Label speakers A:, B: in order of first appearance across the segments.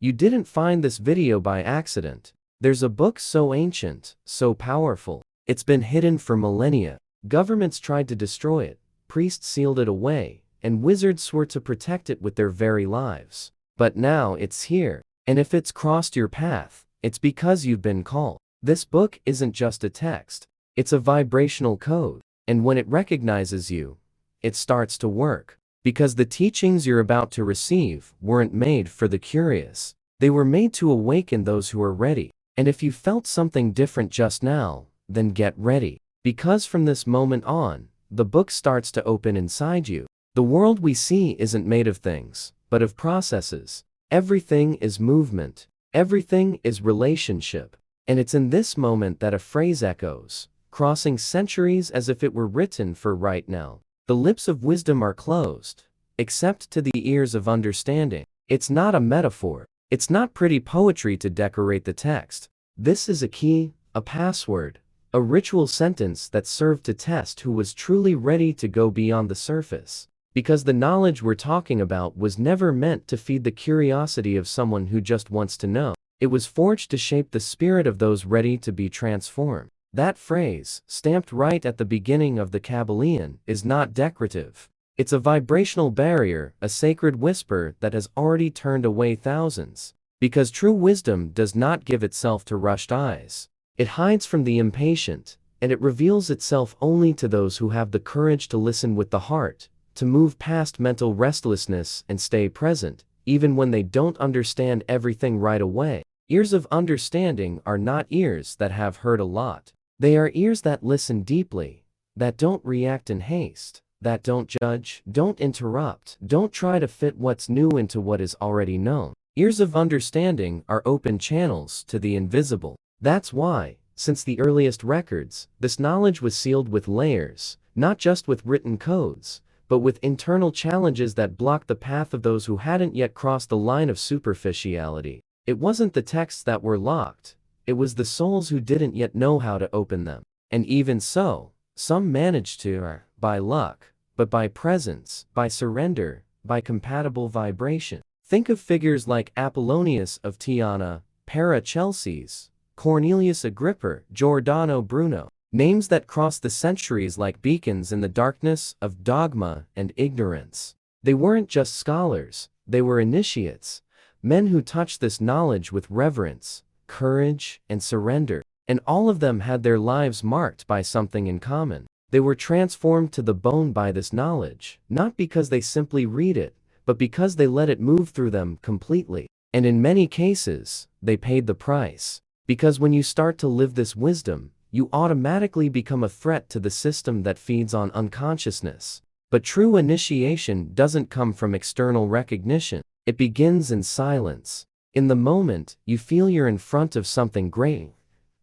A: You didn't find this video by accident. There's a book so ancient, so powerful. It's been hidden for millennia. Governments tried to destroy it, priests sealed it away, and wizards swore to protect it with their very lives. But now it's here. And if it's crossed your path, it's because you've been called. This book isn't just a text. It's a vibrational code. And when it recognizes you, it starts to work. Because the teachings you're about to receive weren't made for the curious. They were made to awaken those who are ready. And if you felt something different just now, then get ready. Because from this moment on, the book starts to open inside you. The world we see isn't made of things, but of processes. Everything is movement. Everything is relationship. And it's in this moment that a phrase echoes, crossing centuries as if it were written for right now. The lips of wisdom are closed, except to the ears of understanding. It's not a metaphor. It's not pretty poetry to decorate the text. This is a key, a password, a ritual sentence that served to test who was truly ready to go beyond the surface. Because the knowledge we're talking about was never meant to feed the curiosity of someone who just wants to know. It was forged to shape the spirit of those ready to be transformed. That phrase, stamped right at the beginning of the Kybalion, is not decorative. It's a vibrational barrier, a sacred whisper that has already turned away thousands. Because true wisdom does not give itself to rushed eyes. It hides from the impatient, and it reveals itself only to those who have the courage to listen with the heart, to move past mental restlessness and stay present, even when they don't understand everything right away. Ears of understanding are not ears that have heard a lot. They are ears that listen deeply, that don't react in haste, that don't judge, don't interrupt, don't try to fit what's new into what is already known. Ears of understanding are open channels to the invisible. That's why, since the earliest records, this knowledge was sealed with layers, not just with written codes, but with internal challenges that blocked the path of those who hadn't yet crossed the line of superficiality. It wasn't the texts that were locked. It was the souls who didn't yet know how to open them. And even so, some managed to, by luck, but by presence, by surrender, by compatible vibration. Think of figures like Apollonius of Tyana, Paracelsus, Cornelius Agrippa, Giordano Bruno. Names that cross the centuries like beacons in the darkness of dogma and ignorance. They weren't just scholars, they were initiates, men who touched this knowledge with reverence, courage, and surrender. And all of them had their lives marked by something in common. They were transformed to the bone by this knowledge, not because they simply read it, but because they let it move through them completely. And in many cases, they paid the price. Because when you start to live this wisdom, you automatically become a threat to the system that feeds on unconsciousness. But true initiation doesn't come from external recognition. It begins in silence. In the moment, you feel you're in front of something great.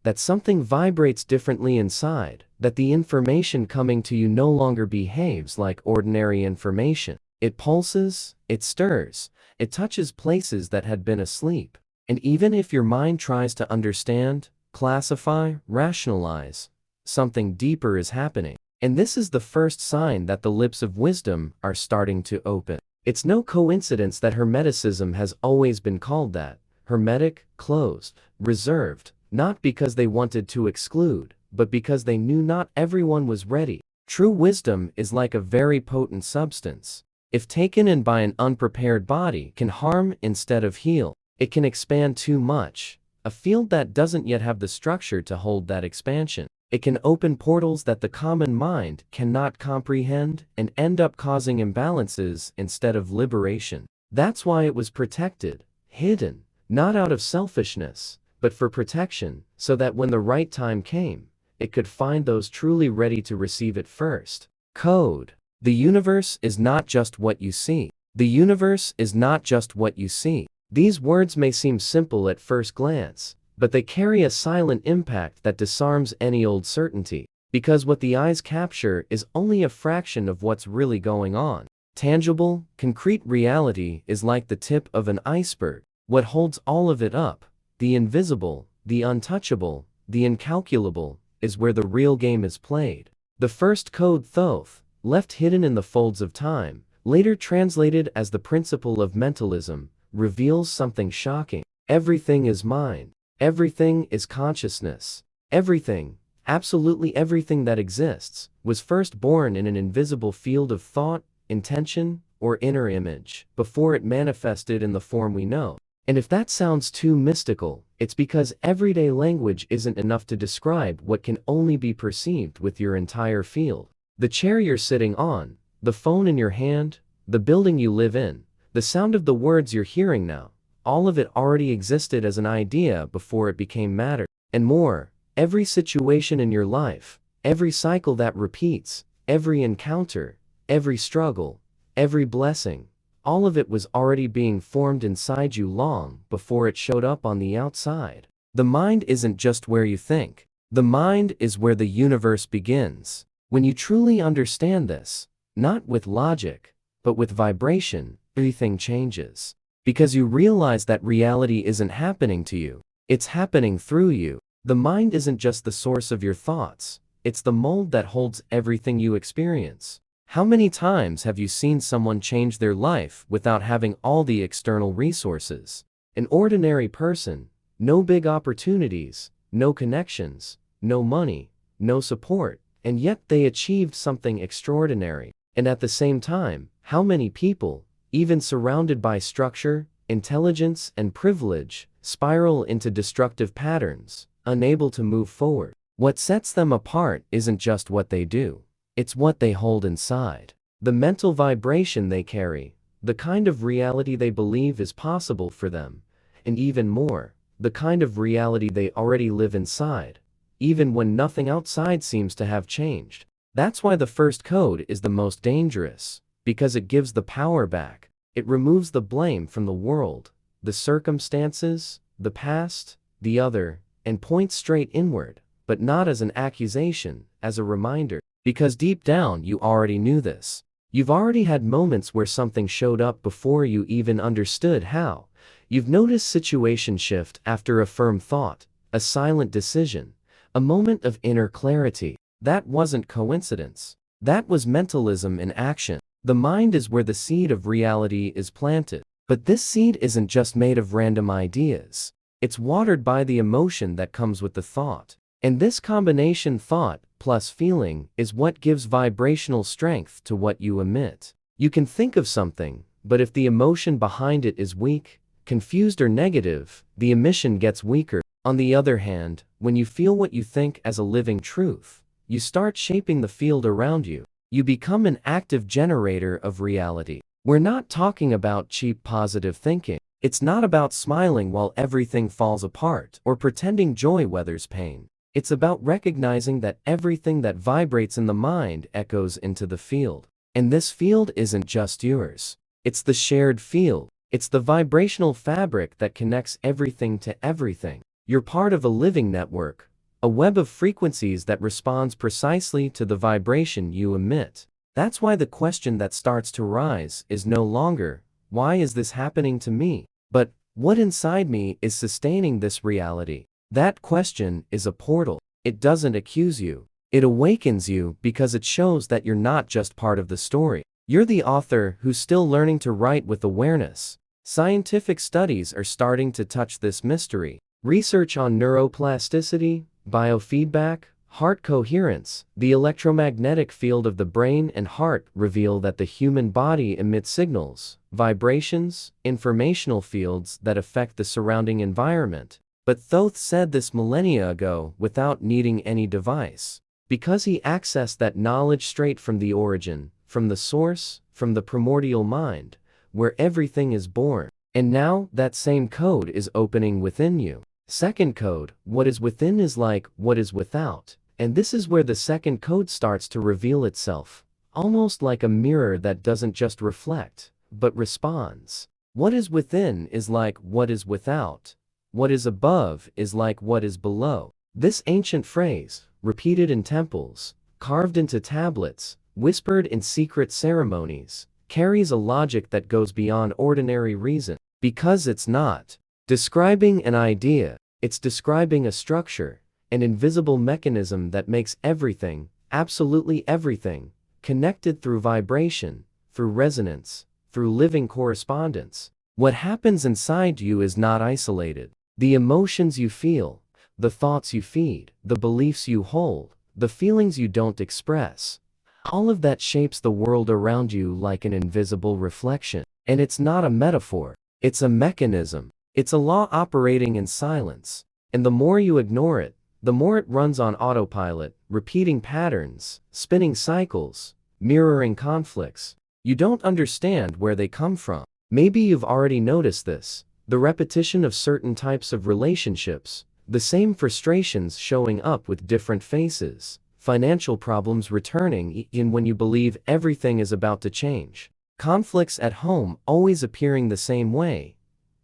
A: That something vibrates differently inside. That the information coming to you no longer behaves like ordinary information. It pulses, it stirs, it touches places that had been asleep. And even if your mind tries to understand, classify, rationalize, something deeper is happening. And this is the first sign that the lips of wisdom are starting to open. It's no coincidence that Hermeticism has always been called that. Hermetic, closed, reserved, not because they wanted to exclude, but because they knew not everyone was ready. True wisdom is like a very potent substance. If taken in by an unprepared body, can harm instead of heal. It can expand too much, a field that doesn't yet have the structure to hold that expansion. It can open portals that the common mind cannot comprehend and end up causing imbalances instead of liberation. That's why it was protected, hidden, not out of selfishness, but for protection, so that when the right time came, it could find those truly ready to receive it first. Code. The universe is not just what you see. The universe is not just what you see. These words may seem simple at first glance, but they carry a silent impact that disarms any old certainty. Because what the eyes capture is only a fraction of what's really going on. Tangible, concrete reality is like the tip of an iceberg. What holds all of it up, the invisible, the untouchable, the incalculable, is where the real game is played. The first code, Thoth, left hidden in the folds of time, later translated as the principle of mentalism, reveals something shocking. Everything is mind. Everything is consciousness. Everything, absolutely everything that exists, was first born in an invisible field of thought, intention, or inner image, before it manifested in the form we know. And if that sounds too mystical, it's because everyday language isn't enough to describe what can only be perceived with your entire field. The chair you're sitting on, the phone in your hand, the building you live in, the sound of the words you're hearing now, all of it already existed as an idea before it became matter. And more, every situation in your life, every cycle that repeats, every encounter, every struggle, every blessing, all of it was already being formed inside you long before it showed up on the outside. The mind isn't just where you think. The mind is where the universe begins. When you truly understand this, not with logic, but with vibration, everything changes. Because you realize that reality isn't happening to you, it's happening through you. The mind isn't just the source of your thoughts, it's the mold that holds everything you experience. How many times have you seen someone change their life without having all the external resources? An ordinary person, no big opportunities, no connections, no money, no support, and yet they achieved something extraordinary. And at the same time, how many people, even surrounded by structure, intelligence, and privilege, spiral into destructive patterns, unable to move forward? What sets them apart isn't just what they do. It's what they hold inside. The mental vibration they carry, the kind of reality they believe is possible for them, and even more, the kind of reality they already live inside, even when nothing outside seems to have changed. That's why the first code is the most dangerous, because it gives the power back. It removes the blame from the world, the circumstances, the past, the other, and points straight inward, but not as an accusation, as a reminder. Because deep down you already knew this. You've already had moments where something showed up before you even understood how. You've noticed situation shift after a firm thought, a silent decision, a moment of inner clarity. That wasn't coincidence. That was mentalism in action. The mind is where the seed of reality is planted. But this seed isn't just made of random ideas. It's watered by the emotion that comes with the thought. And this combination, thought plus feeling, is what gives vibrational strength to what you emit. You can think of something, but if the emotion behind it is weak, confused, or negative, the emission gets weaker. On the other hand, when you feel what you think as a living truth, you start shaping the field around you. You become an active generator of reality. We're not talking about cheap positive thinking. It's not about smiling while everything falls apart or pretending joy weathers pain. It's about recognizing that everything that vibrates in the mind echoes into the field. And this field isn't just yours. It's the shared field. It's the vibrational fabric that connects everything to everything. You're part of a living network, a web of frequencies that responds precisely to the vibration you emit. That's why the question that starts to rise is no longer, why is this happening to me? But, what inside me is sustaining this reality? That question is a portal. It doesn't accuse you. It awakens you because it shows that you're not just part of the story. You're the author who's still learning to write with awareness. Scientific studies are starting to touch this mystery. Research on neuroplasticity, biofeedback, heart coherence, the electromagnetic field of the brain and heart reveal that the human body emits signals, vibrations, informational fields that affect the surrounding environment. But Thoth said this millennia ago without needing any device, because he accessed that knowledge straight from the origin, from the source, from the primordial mind, where everything is born. And now, that same code is opening within you. Second code, what is within is like what is without. And this is where the second code starts to reveal itself, almost like a mirror that doesn't just reflect, but responds. What is within is like what is without. What is above is like what is below. This ancient phrase, repeated in temples, carved into tablets, whispered in secret ceremonies, carries a logic that goes beyond ordinary reason. Because it's not describing an idea, it's describing a structure, an invisible mechanism that makes everything, absolutely everything, connected through vibration, through resonance, through living correspondence. What happens inside you is not isolated. The emotions you feel, the thoughts you feed, the beliefs you hold, the feelings you don't express, all of that shapes the world around you like an invisible reflection. And it's not a metaphor, it's a mechanism. It's a law operating in silence. And the more you ignore it, the more it runs on autopilot, repeating patterns, spinning cycles, mirroring conflicts. You don't understand where they come from. Maybe you've already noticed this. The repetition of certain types of relationships, the same frustrations showing up with different faces, financial problems returning even when you believe everything is about to change, conflicts at home always appearing the same way,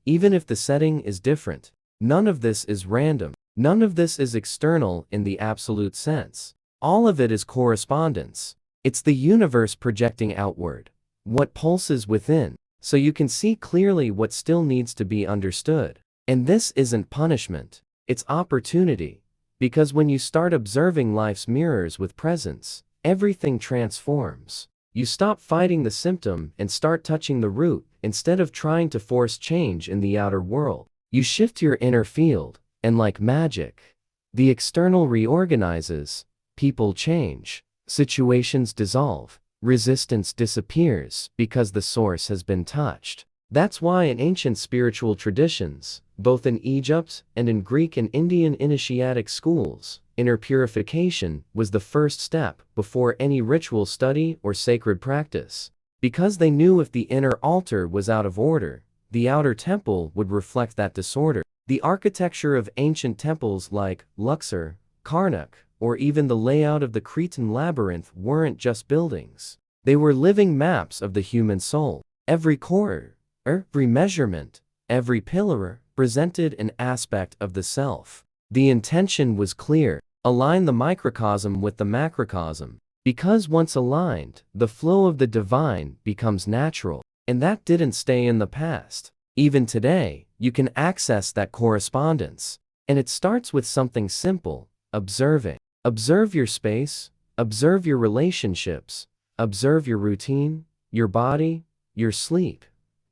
A: even if the setting is different. None of this is random. None of this is external in the absolute sense. All of it is correspondence. It's the universe projecting outward what pulses within, so you can see clearly what still needs to be understood. And this isn't punishment, it's opportunity. Because when you start observing life's mirrors with presence, everything transforms. You stop fighting the symptom and start touching the root instead of trying to force change in the outer world. You shift your inner field, and like magic, the external reorganizes, people change, situations dissolve, resistance disappears because the source has been touched. That's why in ancient spiritual traditions, both in Egypt and in Greek and Indian initiatic schools, inner purification was the first step before any ritual study or sacred practice. Because they knew if the inner altar was out of order, the outer temple would reflect that disorder. The architecture of ancient temples like Luxor, Karnak, or even the layout of the Cretan labyrinth weren't just buildings. They were living maps of the human soul. Every corner, every measurement, every pillar presented an aspect of the self. The intention was clear: align the microcosm with the macrocosm. Because once aligned, the flow of the divine becomes natural. And that didn't stay in the past. Even today, you can access that correspondence. And it starts with something simple: observing. Observe your space, observe your relationships, observe your routine, your body, your sleep,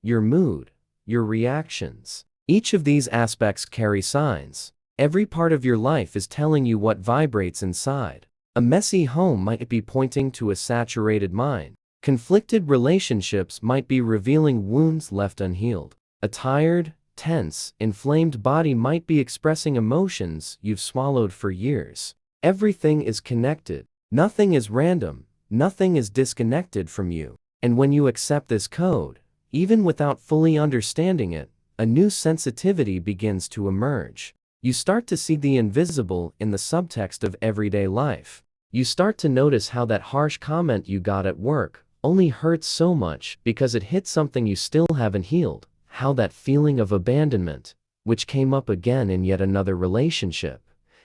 A: your mood, your reactions. Each of these aspects carry signs. Every part of your life is telling you what vibrates inside. A messy home might be pointing to a saturated mind. Conflicted relationships might be revealing wounds left unhealed. A tired, tense, inflamed body might be expressing emotions you've swallowed for years. Everything is connected. Nothing is random. Nothing is disconnected from you. And when you accept this code, even without fully understanding it, a new sensitivity begins to emerge. You start to see the invisible in the subtext of everyday life. You start to notice how that harsh comment you got at work only hurts so much because it hit something you still haven't healed. How that feeling of abandonment, which came up again in yet another relationship,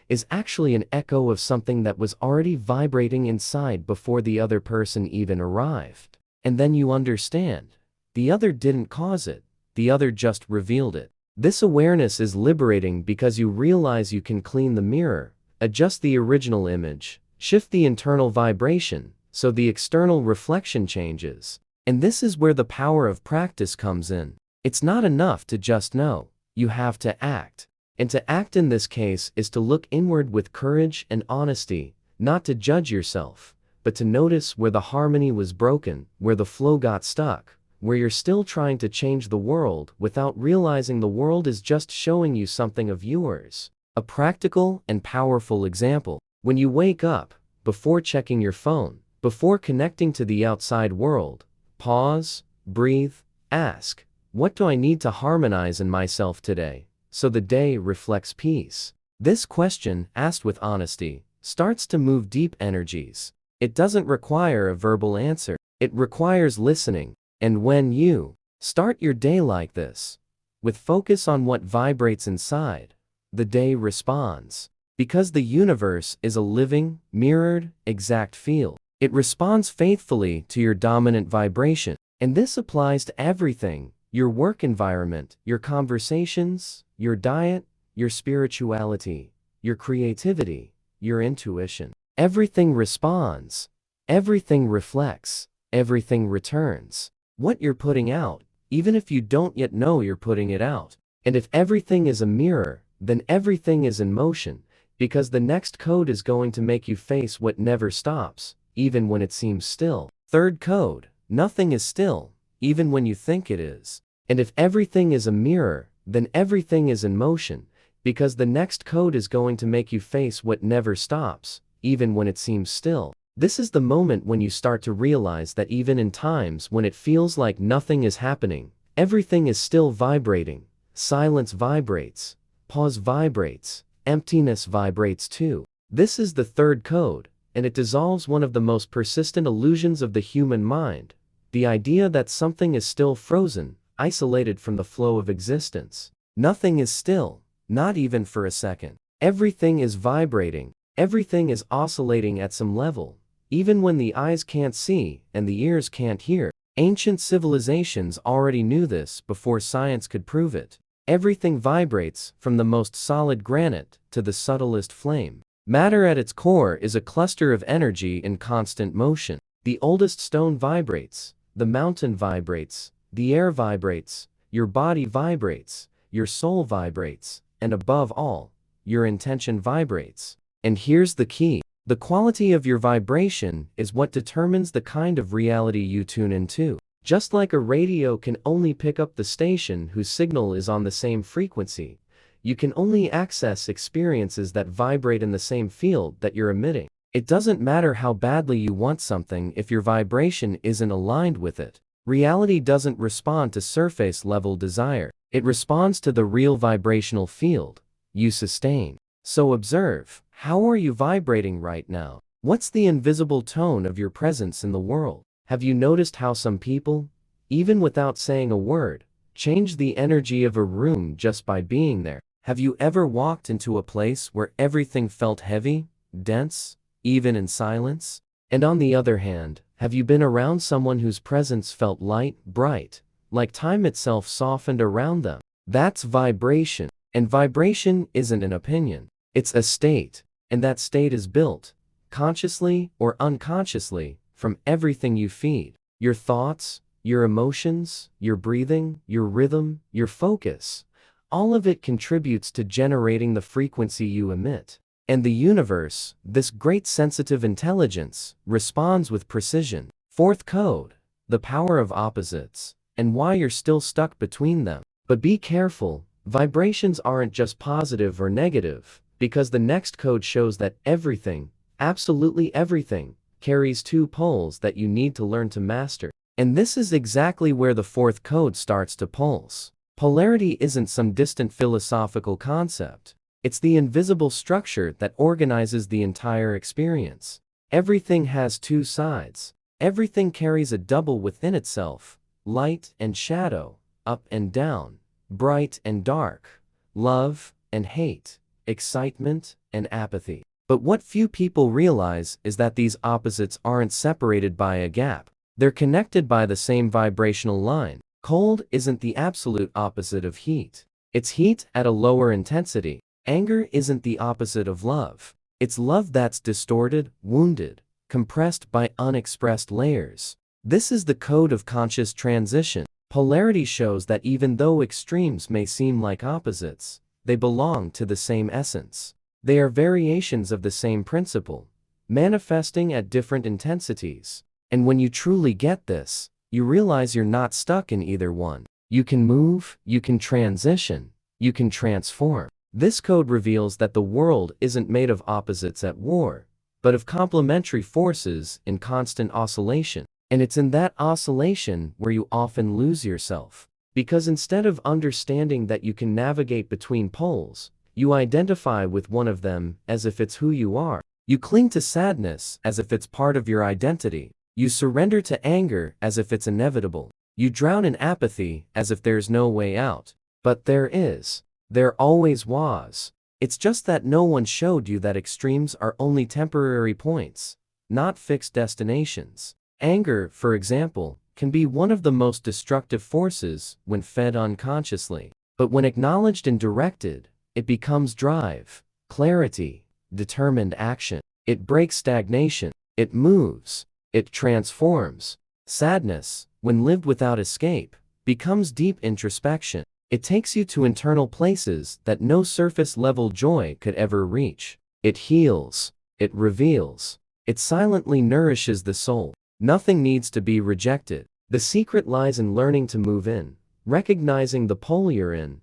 A: is actually an echo of something that was already vibrating inside before the other person even arrived. And then you understand. The other didn't cause it. The other just revealed it. This awareness is liberating because you realize you can clean the mirror, adjust the original image, shift the internal vibration, so the external reflection changes. And this is where the power of practice comes in. It's not enough to just know. You have to act. And to act in this case is to look inward with courage and honesty, not to judge yourself, but to notice where the harmony was broken, where the flow got stuck, where you're still trying to change the world without realizing the world is just showing you something of yours. A practical and powerful example: when you wake up, before checking your phone, before connecting to the outside world, pause, breathe, ask, what do I need to harmonize in myself today, so the day reflects peace? This question, asked with honesty, starts to move deep energies. It doesn't require a verbal answer. It requires listening. And when you start your day like this, with focus on what vibrates inside, the day responds. Because the universe is a living, mirrored, exact field. It responds faithfully to your dominant vibration. And this applies to everything: your work environment, your conversations, your diet, your spirituality, your creativity, your intuition. Everything responds. Everything reflects. Everything returns. What you're putting out even if you don't yet know you're putting it out. And if everything is a mirror, then everything is in motion, because the next code is going to make you face what never stops, even when it seems still. Third code, nothing is still, even when you think it is. And if everything is a mirror, then everything is in motion, because the next code is going to make you face what never stops, even when it seems still. This is the moment when you start to realize that even in times when it feels like nothing is happening, everything is still vibrating. Silence vibrates, pause vibrates, emptiness vibrates too. This is the third code, and it dissolves one of the most persistent illusions of the human mind, the idea that something is still frozen, isolated from the flow of existence. Nothing is still, not even for a second. Everything is vibrating, everything is oscillating at some level, even when the eyes can't see and the ears can't hear. Ancient civilizations already knew this before science could prove it. Everything vibrates, from the most solid granite to the subtlest flame. Matter at its core is a cluster of energy in constant motion. The oldest stone vibrates, the mountain vibrates, the air vibrates, your body vibrates, your soul vibrates, and above all, your intention vibrates. And here's the key. The quality of your vibration is what determines the kind of reality you tune into. Just like a radio can only pick up the station whose signal is on the same frequency, you can only access experiences that vibrate in the same field that you're emitting. It doesn't matter how badly you want something if your vibration isn't aligned with it. Reality doesn't respond to surface-level desire. It responds to the real vibrational field you sustain. So observe, how are you vibrating right now? What's the invisible tone of your presence in the world? Have you noticed how some people, even without saying a word, change the energy of a room just by being there? Have you ever walked into a place where everything felt heavy, dense, even in silence? And on the other hand, have you been around someone whose presence felt light, bright, like time itself softened around them? That's vibration. And vibration isn't an opinion. It's a state. And that state is built, consciously or unconsciously, from everything you feed. Your thoughts, your emotions, your breathing, your rhythm, your focus. All of it contributes to generating the frequency you emit. And the universe, this great sensitive intelligence, responds with precision. Fourth code, the power of opposites, and why you're still stuck between them. But be careful, vibrations aren't just positive or negative, because the next code shows that everything, absolutely everything, carries two poles that you need to learn to master. And this is exactly where the fourth code starts to pulse. Polarity isn't some distant philosophical concept. It's the invisible structure that organizes the entire experience. Everything has two sides. Everything carries a double within itself. Light and shadow, up and down, bright and dark, love and hate, excitement and apathy. But what few people realize is that these opposites aren't separated by a gap. They're connected by the same vibrational line. Cold isn't the absolute opposite of heat. It's heat at a lower intensity. Anger isn't the opposite of love. It's love that's distorted, wounded, compressed by unexpressed layers. This is the code of conscious transition. Polarity shows that even though extremes may seem like opposites, they belong to the same essence. They are variations of the same principle, manifesting at different intensities. And when you truly get this, you realize you're not stuck in either one. You can move, you can transition, you can transform. This code reveals that the world isn't made of opposites at war, but of complementary forces in constant oscillation. And it's in that oscillation where you often lose yourself. Because instead of understanding that you can navigate between poles, you identify with one of them as if it's who you are. You cling to sadness as if it's part of your identity. You surrender to anger as if it's inevitable. You drown in apathy as if there's no way out. But there is. There always was. It's just that no one showed you that extremes are only temporary points, not fixed destinations. Anger, for example, can be one of the most destructive forces when fed unconsciously. But when acknowledged and directed, it becomes drive, clarity, determined action. It breaks stagnation. It moves. It transforms. Sadness, when lived without escape, becomes deep introspection. It takes you to internal places that no surface-level joy could ever reach. It heals. It reveals. It silently nourishes the soul. Nothing needs to be rejected. The secret lies in learning to move in, recognizing the pole you're in,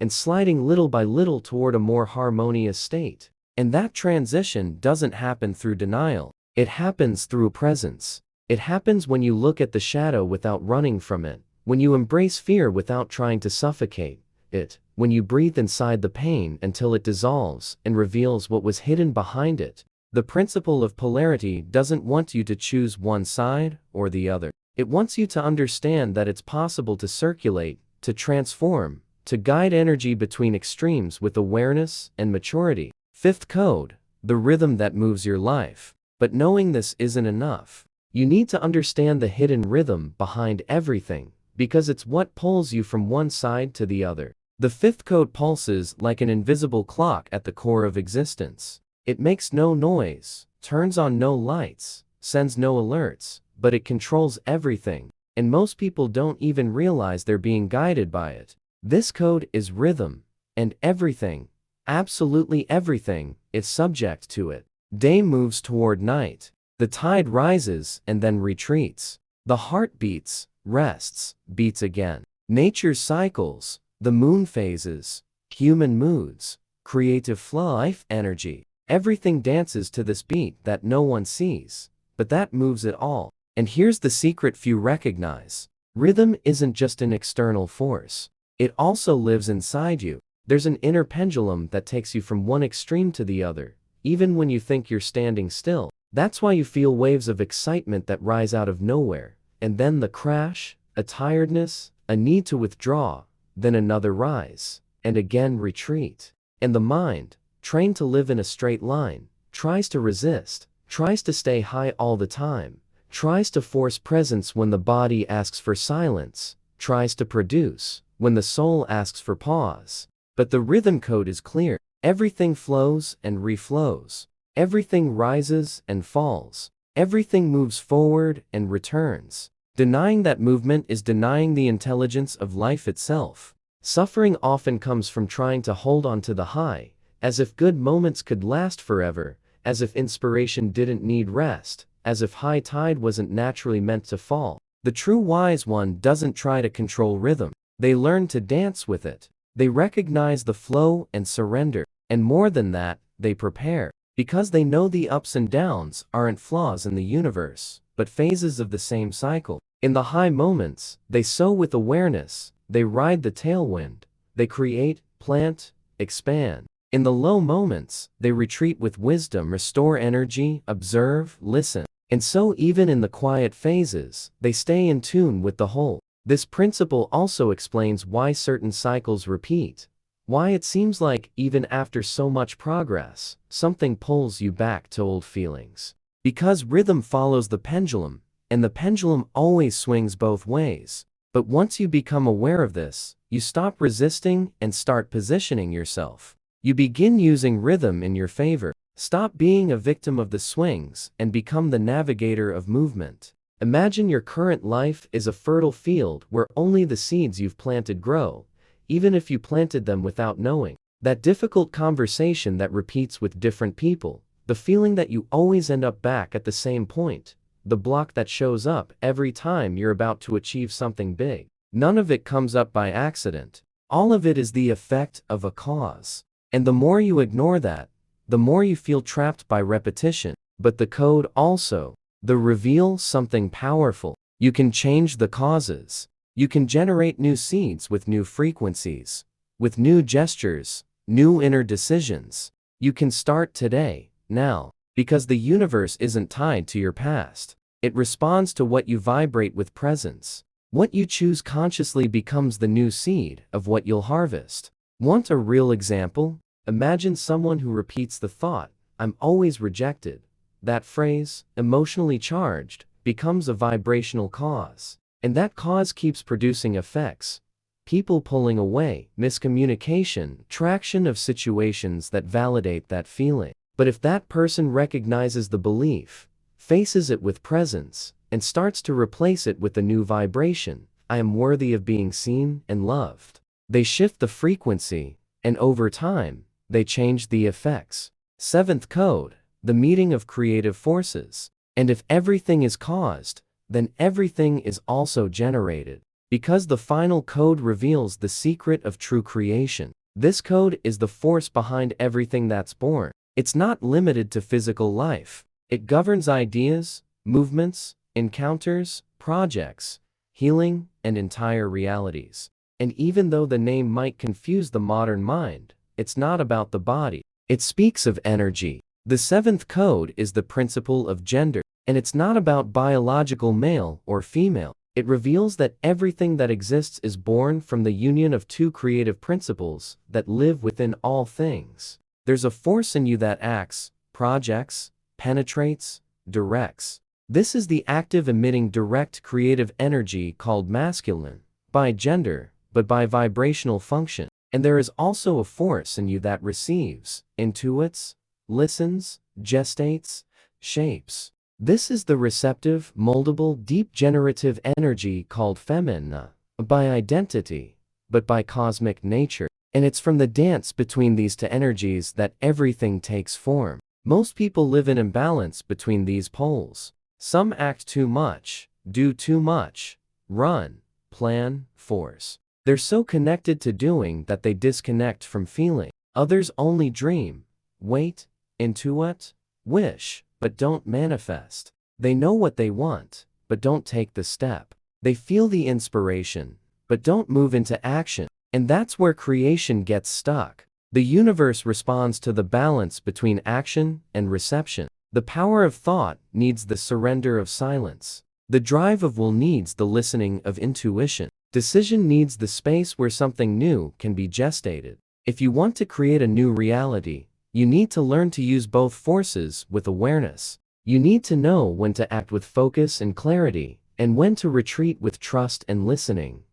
A: and sliding little by little toward a more harmonious state. And that transition doesn't happen through denial. It happens through presence. It happens when you look at the shadow without running from it, when you embrace fear without trying to suffocate it, when you breathe inside the pain until it dissolves and reveals what was hidden behind it. The principle of polarity doesn't want you to choose one side or the other. It wants you to understand that it's possible to circulate, to transform, to guide energy between extremes with awareness and maturity. Fifth code, the rhythm that moves your life. But knowing this isn't enough. You need to understand the hidden rhythm behind everything, because it's what pulls you from one side to the other. The fifth code pulses like an invisible clock at the core of existence. It makes no noise, turns on no lights, sends no alerts, but it controls everything, and most people don't even realize they're being guided by it. This code is rhythm, and everything, absolutely everything, is subject to it. Day moves toward night. The tide rises and then retreats. The heart beats, rests, beats again. Nature's cycles, the moon phases, human moods, creative flow, life energy. Everything dances to this beat that no one sees, but that moves it all. And here's the secret few recognize. Rhythm isn't just an external force. It also lives inside you. There's an inner pendulum that takes you from one extreme to the other, even when you think you're standing still. That's why you feel waves of excitement that rise out of nowhere, and then the crash, a tiredness, a need to withdraw, then another rise, and again retreat. And the mind, trained to live in a straight line, tries to resist, tries to stay high all the time, tries to force presence when the body asks for silence, tries to produce when the soul asks for pause. But the rhythm code is clear. Everything flows and reflows. Everything rises and falls. Everything moves forward and returns. Denying that movement is denying the intelligence of life itself. Suffering often comes from trying to hold on to the high, as if good moments could last forever, as if inspiration didn't need rest, as if high tide wasn't naturally meant to fall. The true wise one doesn't try to control rhythm. They learn to dance with it. They recognize the flow and surrender. And more than that, they prepare. Because they know the ups and downs aren't flaws in the universe, but phases of the same cycle. In the high moments, they sow with awareness. They ride the tailwind. They create, plant, expand. In the low moments, they retreat with wisdom, restore energy, observe, listen. And so even in the quiet phases, they stay in tune with the whole. This principle also explains why certain cycles repeat, why it seems like, even after so much progress, something pulls you back to old feelings. Because rhythm follows the pendulum, and the pendulum always swings both ways. But once you become aware of this, you stop resisting and start positioning yourself. You begin using rhythm in your favor. Stop being a victim of the swings and become the navigator of movement. Imagine your current life is a fertile field where only the seeds you've planted grow, even if you planted them without knowing. That difficult conversation that repeats with different people, the feeling that you always end up back at the same point, the block that shows up every time you're about to achieve something big. None of it comes up by accident. All of it is the effect of a cause. And the more you ignore that, the more you feel trapped by repetition. But the code also, the reveal something powerful. You can change the causes. You can generate new seeds with new frequencies, with new gestures, new inner decisions. You can start today, now, because the universe isn't tied to your past. It responds to what you vibrate with presence. What you choose consciously becomes the new seed of what you'll harvest. Want a real example? Imagine someone who repeats the thought, "I'm always rejected." That phrase, emotionally charged, becomes a vibrational cause. And that cause keeps producing effects. People pulling away, miscommunication, traction of situations that validate that feeling. But if that person recognizes the belief, faces it with presence, and starts to replace it with a new vibration, I am worthy of being seen and loved. They shift the frequency, and over time, they change the effects. Seventh code, the meeting of creative forces. And if everything is caused, then everything is also generated. Because the final code reveals the secret of true creation. This code is the force behind everything that's born. It's not limited to physical life. It governs ideas, movements, encounters, projects, healing, and entire realities. And even though the name might confuse the modern mind, it's not about the body. It speaks of energy. The seventh code is the principle of gender, and it's not about biological male or female. It reveals that everything that exists is born from the union of two creative principles that live within all things. There's a force in you that acts, projects, penetrates, directs. This is the active emitting direct creative energy called masculine, by gender, but by vibrational function. And there is also a force in you that receives, intuits, listens, gestates, shapes. This is the receptive, moldable, deep generative energy called feminine, by identity, but by cosmic nature. And it's from the dance between these two energies that everything takes form. Most people live in imbalance between these poles. Some act too much, do too much, run, plan, force. They're so connected to doing that they disconnect from feeling. Others only dream, wait, intuit, wish, but don't manifest. They know what they want, but don't take the step. They feel the inspiration, but don't move into action. And that's where creation gets stuck. The universe responds to the balance between action and reception. The power of thought needs the surrender of silence. The drive of will needs the listening of intuition. Decision needs the space where something new can be gestated. If you want to create a new reality, you need to learn to use both forces with awareness. You need to know when to act with focus and clarity, and when to retreat with trust and listening.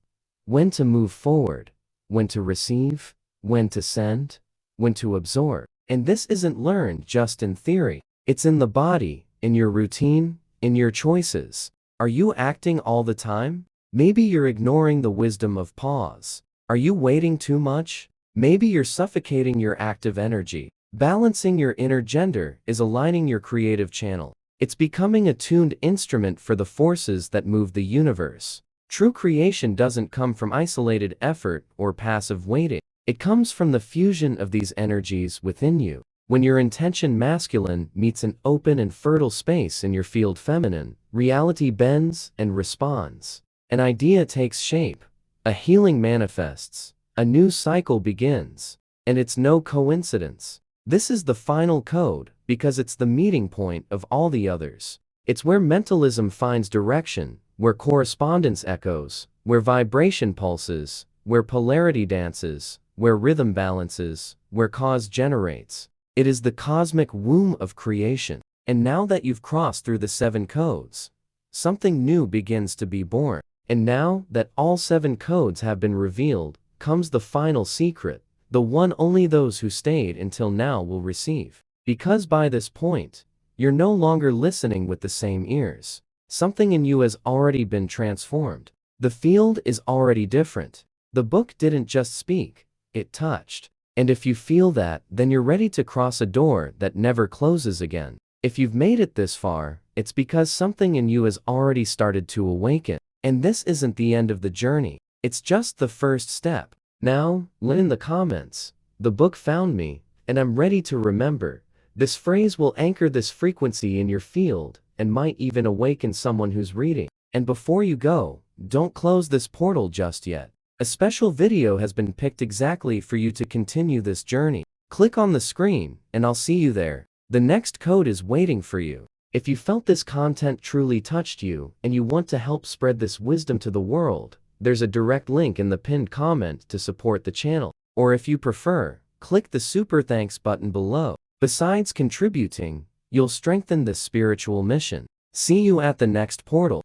A: When to move forward, when to receive, when to send, when to absorb. And this isn't learned just in theory. It's in the body, in your routine, in your choices. Are you acting all the time? Maybe you're ignoring the wisdom of pause. Are you waiting too much? Maybe you're suffocating your active energy. Balancing your inner gender is aligning your creative channel. It's becoming a tuned instrument for the forces that move the universe. True creation doesn't come from isolated effort or passive waiting. It comes from the fusion of these energies within you. When your intention masculine meets an open and fertile space in your field feminine, reality bends and responds. An idea takes shape, a healing manifests, a new cycle begins. And it's no coincidence. This is the final code, because it's the meeting point of all the others. It's where mentalism finds direction, where correspondence echoes, where vibration pulses, where polarity dances, where rhythm balances, where cause generates. It is the cosmic womb of creation. And now that you've crossed through the 7 codes, something new begins to be born. And now that all 7 codes have been revealed, comes the final secret, the one only those who stayed until now will receive. Because by this point, you're no longer listening with the same ears. Something in you has already been transformed. The field is already different. The book didn't just speak, it touched. And if you feel that, then you're ready to cross a door that never closes again. If you've made it this far, it's because something in you has already started to awaken. And this isn't the end of the journey. It's just the first step. Now, let in the comments, the book found me, and I'm ready to remember. This phrase will anchor this frequency in your field, and might even awaken someone who's reading. And before you go, don't close this portal just yet. A special video has been picked exactly for you to continue this journey. Click on the screen, and I'll see you there. The next code is waiting for you. If you felt this content truly touched you, and you want to help spread this wisdom to the world, there's a direct link in the pinned comment to support the channel. Or if you prefer, click the super thanks button below. Besides contributing, you'll strengthen this spiritual mission. See you at the next portal.